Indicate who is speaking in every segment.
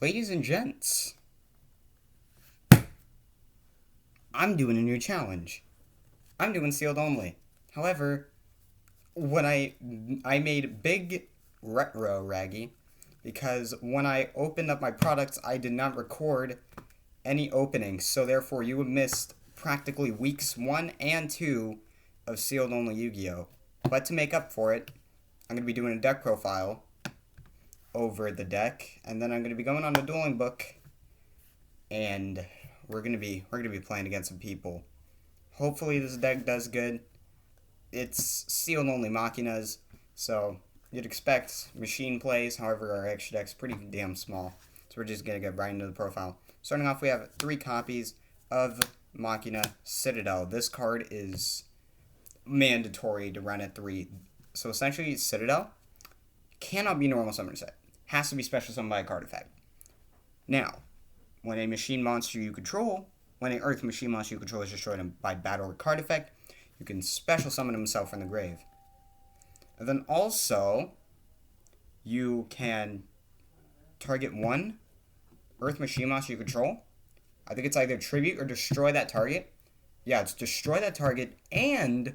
Speaker 1: Ladies and gents, I'm doing a new challenge. I'm doing sealed only. However, when I made big retro raggy because when I opened up my products, I did not record any openings, so therefore you have missed practically weeks 1 and 2 of sealed only Yu-Gi-Oh! But to make up for it, I'm going to be doing a deck profile over the deck, and then I'm going to be going on a dueling book, and we're gonna be playing against some people. Hopefully this deck does good. It's sealed only machinas, so you'd expect machine plays. However, our extra deck's pretty damn small, so we're just gonna get right into the profile. Starting off, we have 3 copies of Machina Citadel. This card is mandatory to run at 3. So essentially, Citadel cannot be normal summon set. Has to be special summoned by a card effect. Now, when a machine monster you control, when an earth machine monster you control is destroyed by battle or card effect, you can special summon himself from the grave. And then also, you can target 1 earth machine monster you control. I think it's either tribute or destroy that target. Yeah, it's destroy that target and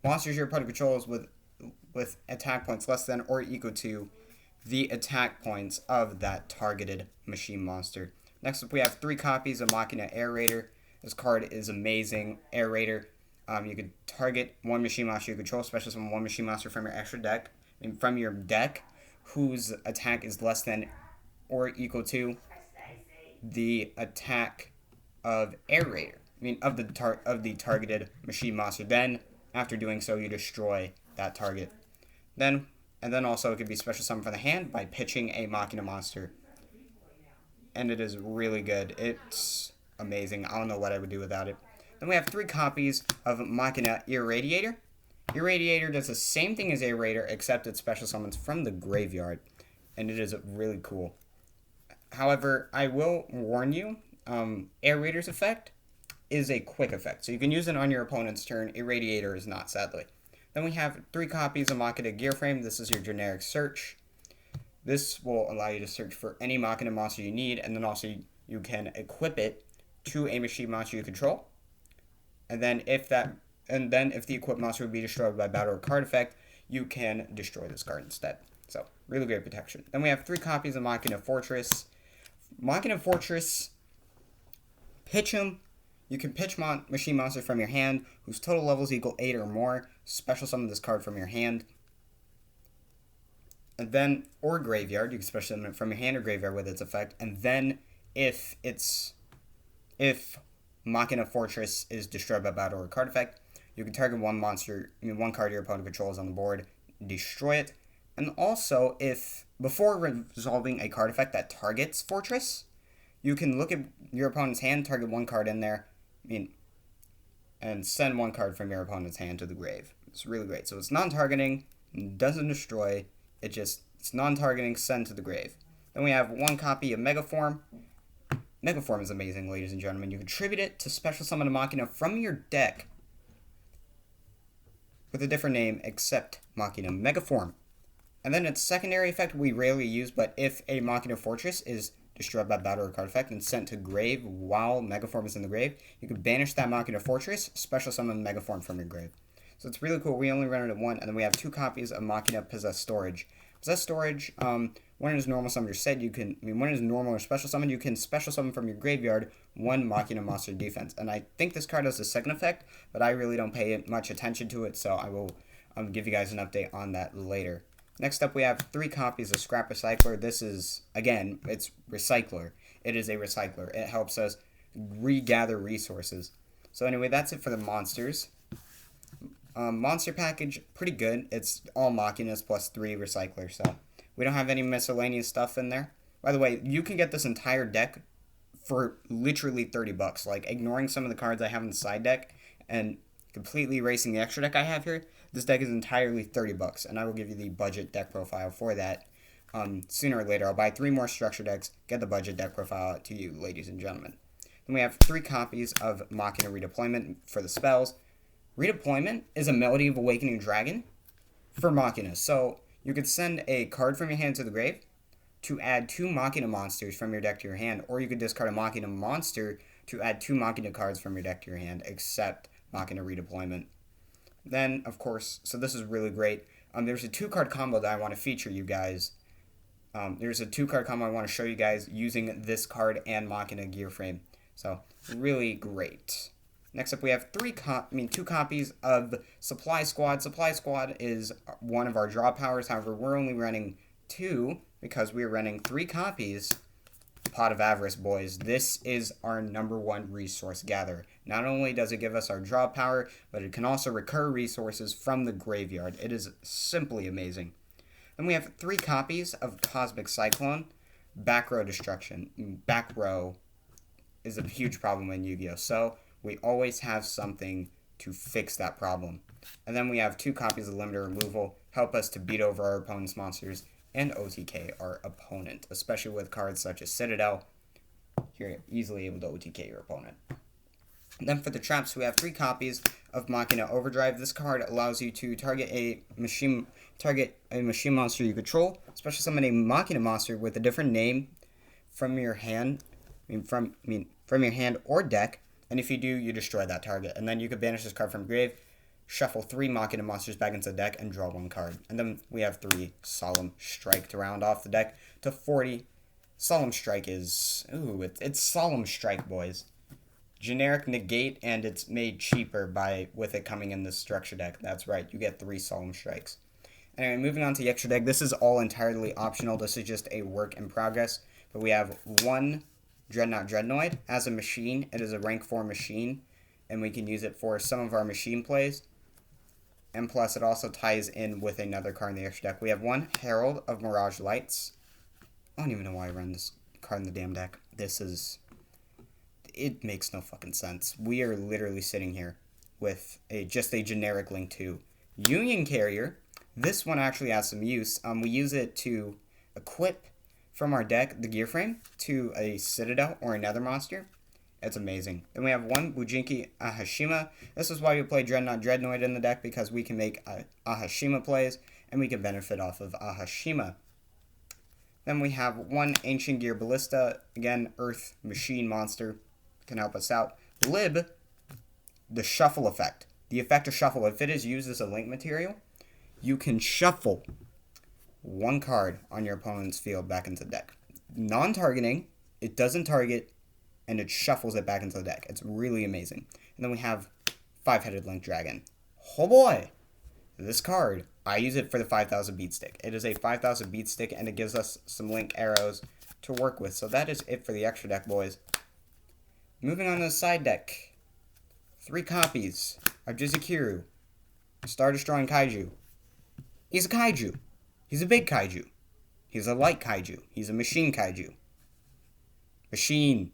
Speaker 1: monsters your opponent controls with attack points less than or equal to the attack points of that targeted machine monster. Next up, we have 3 copies of Machina Air Raider. This card is amazing. Air Raider. You can target 1 machine monster you control, especially from 1 machine monster from your extra deck, from your deck, whose attack is less than or equal to the attack of Air Raider. Of the targeted machine monster. Then, after doing so, you destroy that target. And then also it could be special summon from the hand by pitching a Machina monster. And it is really good. It's amazing. I don't know what I would do without it. Then we have 3 copies of Machina Irradiator. Irradiator does the same thing as Aerator, except it special summons from the graveyard. And it is really cool. However, I will warn you, Aerator's effect is a quick effect. So you can use it on your opponent's turn. Irradiator is not, sadly. Then we have 3 copies of Machina Gearframe. This is your generic search. This will allow you to search for any Machina monster you need, and then also you can equip it to a machine monster you control. And then if the equipped monster would be destroyed by battle or card effect, you can destroy this card instead. So, really great protection. Then we have 3 copies of Machina Fortress. Machina Fortress, pitch them. You can pitch machine monster from your hand, whose total levels equal 8 or more. Special summon this card from your hand. And then, or graveyard, you can special summon it from your hand or graveyard with its effect. And then, if Machina Fortress is destroyed by battle or card effect, you can target 1 card your opponent controls on the board, destroy it. And also, if before resolving a card effect that targets Fortress, you can look at your opponent's hand, target 1 card in there, and send 1 card from your opponent's hand to the grave. It's really great. So it's non-targeting, doesn't destroy. It's non-targeting, send to the grave. Then we have 1 copy of Megaform. Megaform is amazing, ladies and gentlemen. You contribute it to special summon a Machina from your deck with a different name except Machina Megaform. And then its secondary effect we rarely use, but if a Machina Fortress is destroyed by battle or card effect and sent to grave while Megaform is in the grave, you can banish that Machina Fortress, special summon Megaform from your grave. So it's really cool. We only run it at 1, and then we have 2 copies of Machina Possessed Storage. Possessed Storage, when it is normal summoned or said, when it is normal or special summoned, you can special summon from your graveyard 1 Machina monster defense. And I think this card has the second effect, but I really don't pay much attention to it, so I will give you guys an update on that later. Next up, we have 3 copies of Scrap Recycler. This is, again, it's Recycler. It is a recycler. It helps us regather resources. So anyway, that's it for the monsters. Monster package, pretty good. It's all Machinas plus 3 Recyclers, so we don't have any miscellaneous stuff in there. By the way, you can get this entire deck for literally $30. Like, ignoring some of the cards I have in the side deck and completely erasing the extra deck I have here, this deck is entirely $30, and I will give you the budget deck profile for that sooner or later. I'll buy 3 more structure decks, get the budget deck profile out to you, ladies and gentlemen. Then we have 3 copies of Machina Redeployment for the spells. Redeployment is a Melody of Awakening Dragon for Machina. So you could send a card from your hand to the grave, to add 2 Machina monsters from your deck to your hand, or you could discard a Machina monster to add 2 Machina cards from your deck to your hand, except Machina redeployment. Then, of course, so this is really great. There's a 2-card combo that I want to feature you guys. There's a 2-card combo I want to show you guys using this card and Machina gear frame. So, really great. Next up, we have 2 copies of Supply Squad. Supply Squad is one of our draw powers. However, we're only running 2 because we're running 3 copies. Pot of Avarice, boys. This is our #1 resource gatherer. Not only does it give us our draw power, but it can also recur resources from the graveyard. It is simply amazing. Then we have 3 copies of Cosmic Cyclone. Back row destruction. Back row is a huge problem in Yu-Gi-Oh! So we always have something to fix that problem. And then we have 2 copies of Limiter Removal. Help us to beat over our opponent's monsters and OTK our opponent, especially with cards such as Citadel. You're easily able to OTK your opponent. And then for the traps, we have 3 copies of Machina Overdrive. This card allows you to target a machine monster you control, especially summon a Machina monster with a different name from your hand. From your hand or deck, and if you do, you destroy that target. And then you could banish this card from grave, shuffle 3 Machina monsters back into the deck, and draw 1 card. And then we have 3 Solemn Strike to round off the deck to 40. Solemn Strike is... it's Solemn Strike, boys. Generic negate, and it's made cheaper with it coming in the structure deck. That's right, you get 3 Solemn Strikes. Anyway, moving on to the extra deck. This is all entirely optional. This is just a work in progress. But we have 1 Dreadnought as a machine. It is a rank 4 machine, and we can use it for some of our machine plays. And plus, it also ties in with another card in the extra deck. We have 1 Herald of Mirage Lights. I don't even know why I run this card in the damn deck. It makes no fucking sense. We are literally sitting here with just a generic link to Union Carrier. This one actually has some use. We use it to equip from our deck the gear frame to a Citadel or another monster. It's amazing. Then we have 1 Bujinki Ahashima. This is why we play Dreadnought in the deck, because we can make Ahashima plays, and we can benefit off of Ahashima. Then we have 1 Ancient Gear Ballista. Again, Earth Machine Monster can help us out. Lib, the Shuffle effect. The effect of Shuffle, if it is used as a link material, you can shuffle 1 card on your opponent's field back into the deck. Non-targeting, it doesn't target, and it shuffles it back into the deck. It's really amazing. And then we have 5-Headed Link Dragon. Oh boy! This card, I use it for the 5000 beat stick. It is a 5000 beat stick, and it gives us some link arrows to work with. So that is it for the extra deck, boys. Moving on to the side deck. 3 copies of Jizukiru, Star Destroying Kaiju. He's a kaiju. He's a big kaiju. He's a light kaiju. He's a machine kaiju. Machine.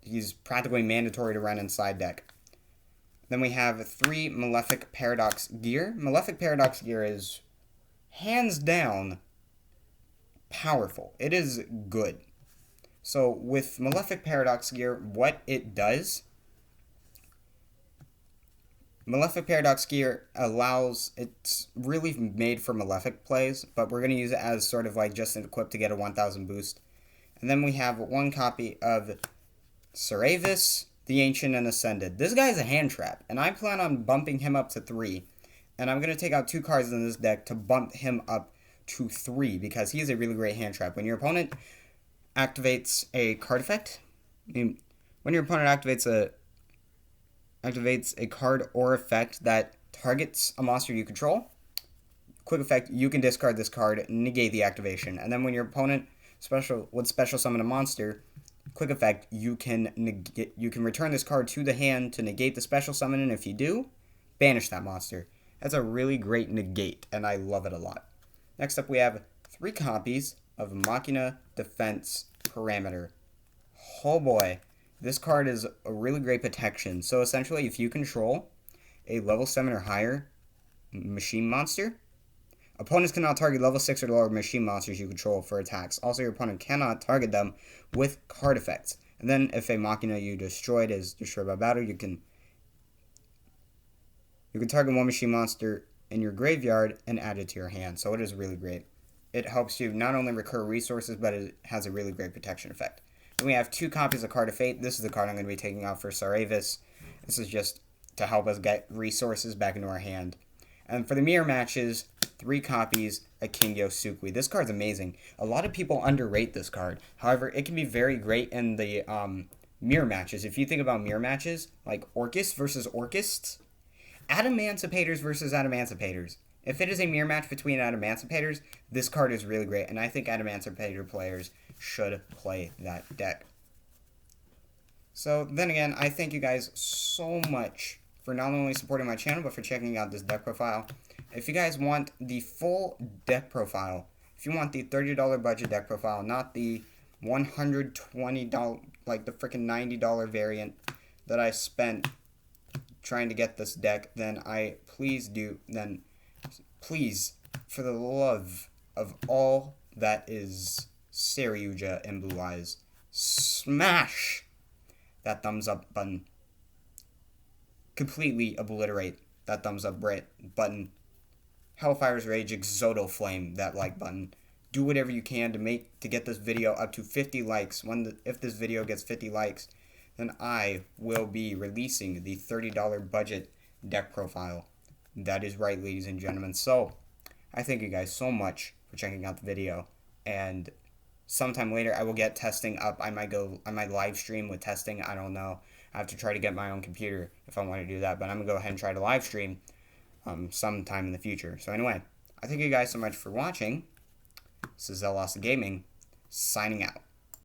Speaker 1: He's practically mandatory to run in side deck. Then we have 3 Malefic Paradox Gear. Malefic Paradox Gear is hands down powerful. It is good. So with Malefic Paradox Gear, what it does... Malefic Paradox Gear it's really made for Malefic plays, but we're going to use it as sort of like just an equip to get a 1000 boost. And then we have 1 copy of Seravis, the Ancient and Ascended. This guy's a hand trap, and I plan on bumping him up to 3. And I'm going to take out 2 cards in this deck to bump him up to 3, because he is a really great hand trap. When your opponent activates a card effect, when your opponent activates a card or effect that targets a monster you control, quick effect, you can discard this card, negate the activation. And then when your opponent would special summon a monster, quick effect, you can return this card to the hand to negate the special summon, and if you do, banish that monster. That's a really great negate, and I love it a lot. Next up, we have 3 copies of Machina Defense Parameter. Oh boy. This card is a really great protection. So essentially, if you control a level 7 or higher machine monster, opponents cannot target level 6 or lower machine monsters you control for attacks. Also, your opponent cannot target them with card effects. And then if a Machina you destroyed is destroyed by battle, you can target 1 machine monster in your graveyard and add it to your hand. So it is really great. it helps you not only recur resources, but it has a really great protection effect. Then we have 2 copies of Card of Fate. This is the card I'm going to be taking out for Saravis. This is just to help us get resources back into our hand. And for the mirror matches, 3 copies of King Yosukui. This card's amazing. A lot of people underrate this card. However, it can be very great in the mirror matches. If you think about mirror matches, like Orcus versus Orcists, Adamancipators versus Adamancipators. If it is a mirror match between Adamancipators, this card is really great, and I think Adamancipator players should play that deck. So then again, I thank you guys so much for not only supporting my channel, but for checking out this deck profile. If you guys want the full deck profile, if you want the $30 budget deck profile, not the $120, like the freaking $90 variant that I spent trying to get this deck, then please, for the love of all that is Saryuja and Blue Eyes, smash that thumbs up button. Completely obliterate that thumbs up button. Hellfire's Rage, Exodo Flame that like button. Do whatever you can to get this video up to 50 likes. If this video gets 50 likes, then I will be releasing the $30 budget deck profile. That is right, ladies and gentlemen. So, I thank you guys so much for checking out the video. And sometime later, I will get testing up. I might live stream with testing. I don't know. I have to try to get my own computer if I want to do that. But I'm going to go ahead and try to live stream sometime in the future. So anyway, I thank you guys so much for watching. This is Zellosa Gaming, signing out.